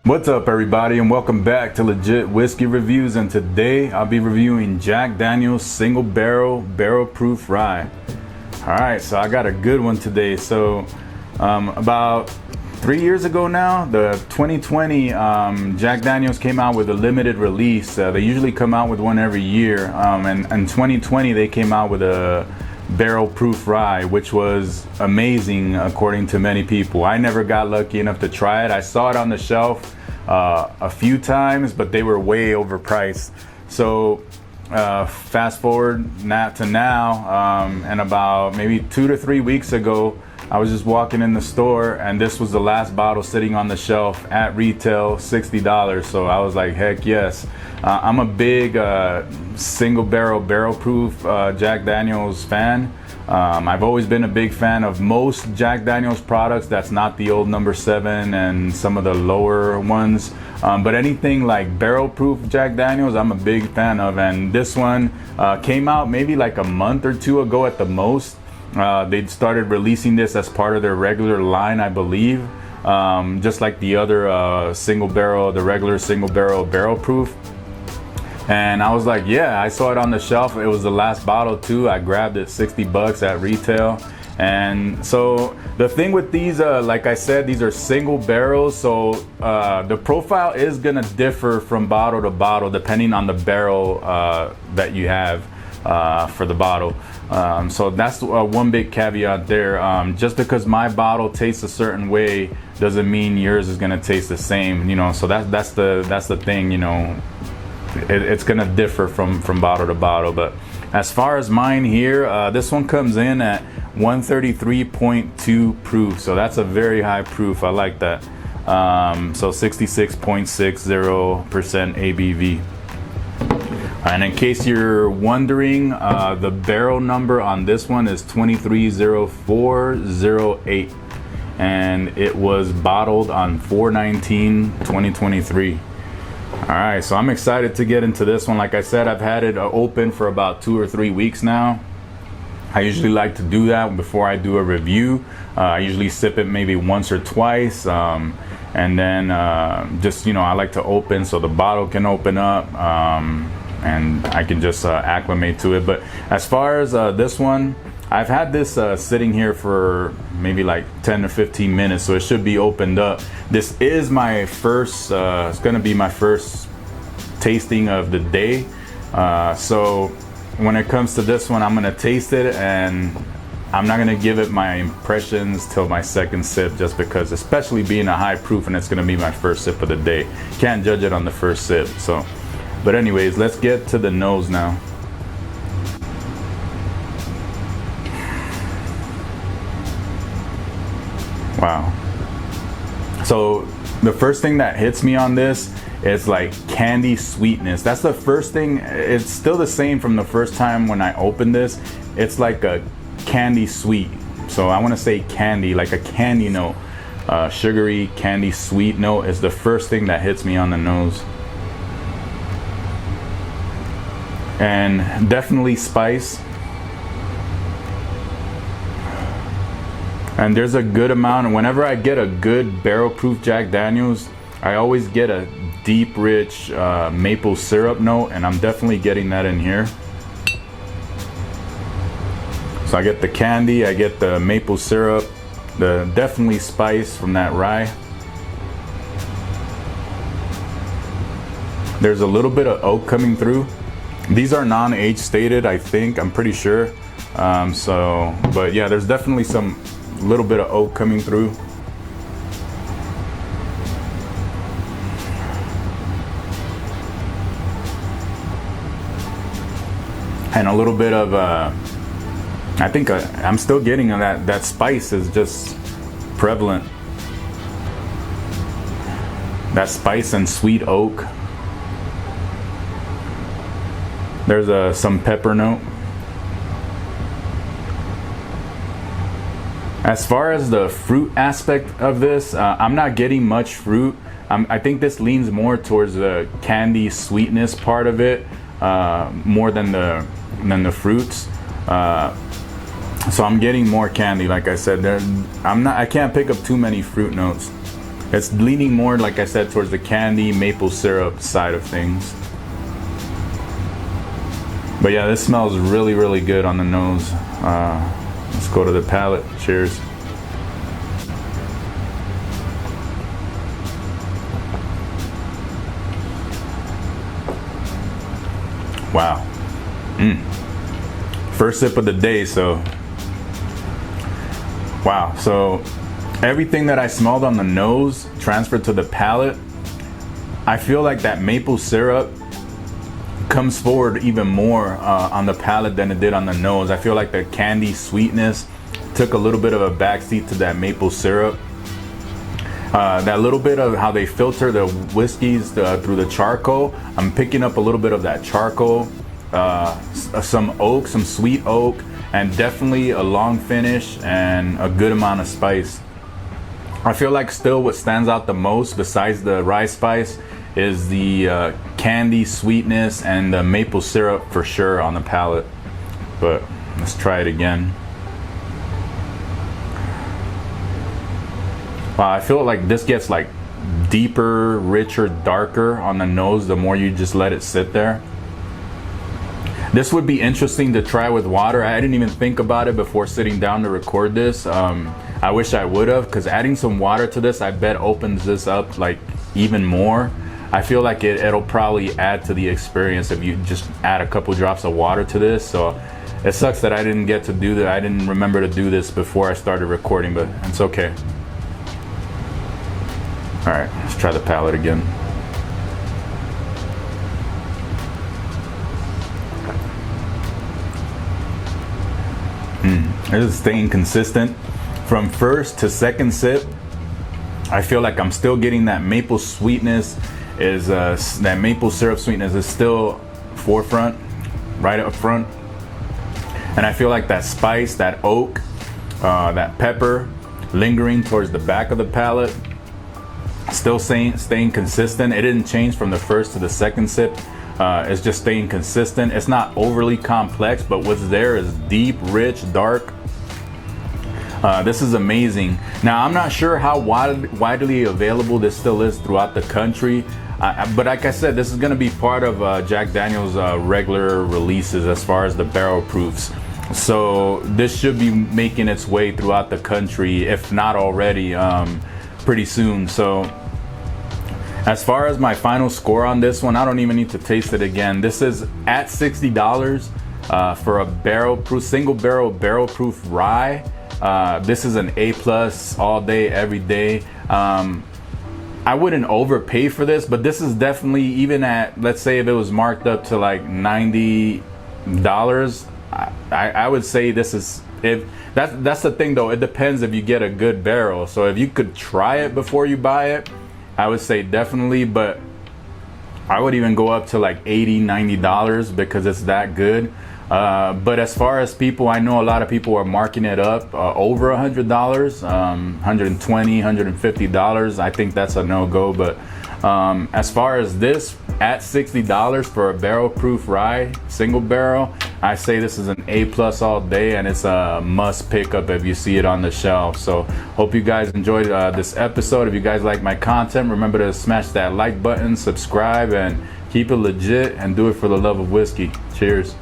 What's up, everybody, and welcome back to Legit Whiskey Reviews. And today I'll be reviewing Jack Daniel's Single Barrel Proof Rye. Alright, so I got a good one today. So about 3 years ago now, the 2020 Jack Daniel's came out with a limited release. They usually come out with one every year, and in 2020 they came out with a barrel proof rye, which was amazing according to many people. I never got lucky enough to try it. I saw it on the shelf a few times, but they were way overpriced. So fast forward to now, and about maybe 2 to 3 weeks ago, I was just walking in the store and this was the last bottle sitting on the shelf at retail, $60. So I was like, heck yes. I'm a big single barrel proof Jack Daniel's fan. I've always been a big fan of most Jack Daniel's products that's not the old number 7 and some of the lower ones. But anything like barrel proof Jack Daniel's, I'm a big fan of. And this one came out maybe like a month or two ago at the most. They started releasing this as part of their regular line, I believe. Just like the other single barrel, the regular single barrel proof. And I was like, yeah, I saw it on the shelf. It was the last bottle too. I grabbed it, $60 at retail. And so the thing with these, like I said, these are single barrels. So the profile is gonna differ from bottle to bottle depending on the barrel that you have for the bottle. So that's one big caveat there. Just because my bottle tastes a certain way doesn't mean yours is gonna taste the same, you know. So that's the thing, you know. It's gonna differ from bottle to bottle. But as far as mine here, this one comes in at 133.2 proof, so that's a very high proof. I like that. So 66.60% ABV. And in case you're wondering, the barrel number on this one is 230408, and it was bottled on 4/19/2023. All right, so I'm excited to get into this one. Like I said, I've had it open for about 2 or 3 weeks now. I usually like to do that before I do a review. I usually sip it maybe once or twice, and then just, you know, I like to open so the bottle can open up, and I can just acclimate to it. But as far as this one, I've had this sitting here for maybe like 10 or 15 minutes, so it should be opened up. This is my first, it's gonna be my first tasting of the day. So when it comes to this one, I'm gonna taste it and I'm not gonna give it my impressions till my second sip, just because, especially being a high proof and it's gonna be my first sip of the day. Can't judge it on the first sip, so. But anyways, let's get to the nose now. Wow. So the first thing that hits me on this is like candy sweetness. That's the first thing. It's still the same from the first time when I opened this. It's like a candy sweet. So I want to say candy, like a candy note. Sugary candy sweet note is the first thing that hits me on the nose. And definitely spice. And there's a good amount. Whenever I get a good barrel proof Jack Daniel's, I always get a deep, rich maple syrup note, and I'm definitely getting that in here. So I get the candy, I get the maple syrup, the definitely spice from that rye. There's a little bit of oak coming through. These are non-age stated, I think, I'm pretty sure. But yeah, there's definitely some little bit of oak coming through. And a little bit of, I think I'm still getting that spice is just prevalent. That spice and sweet oak. There's some pepper note. As far as the fruit aspect of this, I'm not getting much fruit. I think this leans more towards the candy sweetness part of it, more than the fruits. So I'm getting more candy, like I said. I can't pick up too many fruit notes. It's leaning more, like I said, towards the candy maple syrup side of things. But yeah, this smells really, really good on the nose. Let's go to the palate. Cheers. Wow. First sip of the day, so wow. So everything that I smelled on the nose transferred to the palate. I feel like that maple syrup comes forward even more on the palate than it did on the nose. I feel like the candy sweetness took a little bit of a backseat to that maple syrup. That little bit of how they filter the whiskeys through the charcoal, I'm picking up a little bit of that charcoal, some oak, some sweet oak, and definitely a long finish and a good amount of spice. I feel like still what stands out the most besides the rye spice is the candy sweetness and the maple syrup for sure on the palate. But let's try it again. Wow, I feel like this gets like deeper, richer, darker on the nose the more you just let it sit there. This would be interesting to try with water. I didn't even think about it before sitting down to record this. I wish I would have, because adding some water to this, I bet opens this up like even more. I feel like it'll probably add to the experience if you just add a couple drops of water to this. So it sucks that I didn't get to do that. I didn't remember to do this before I started recording, but it's okay. All right, let's try the palate again. It is staying consistent from first to second sip. I feel like I'm still getting that maple sweetness. That maple syrup sweetness is still forefront, right up front. And I feel like that spice, that oak, that pepper lingering towards the back of the palate, still staying consistent. It didn't change from the first to the second sip. It's just staying consistent. It's not overly complex, but what's there is deep, rich, dark. This is amazing. Now, I'm not sure how widely available this still is throughout the country, but like I said, this is going to be part of Jack Daniel's regular releases as far as the barrel proofs. So this should be making its way throughout the country, if not already, pretty soon. So as far as my final score on this one, I don't even need to taste it again. This is at $60 for a barrel proof, single barrel proof rye. This is an A+ all day, every day. I wouldn't overpay for this, but this is definitely, even at, let's say if it was marked up to like $90, I would say this is, if that's the thing though, it depends if you get a good barrel. So if you could try it before you buy it, I would say definitely, but I would even go up to like $80, $90 because it's that good. But as far as people, I know a lot of people are marking it up over $100, $120, $150. I think that's a no-go. But as far as this, at $60 for a barrel proof rye, single barrel, I say this is an A+ all day, and it's a must pick up if you see it on the shelf. So hope you guys enjoyed this episode. If you guys like my content, remember to smash that like button, subscribe, and keep it legit, and do it for the love of whiskey. Cheers.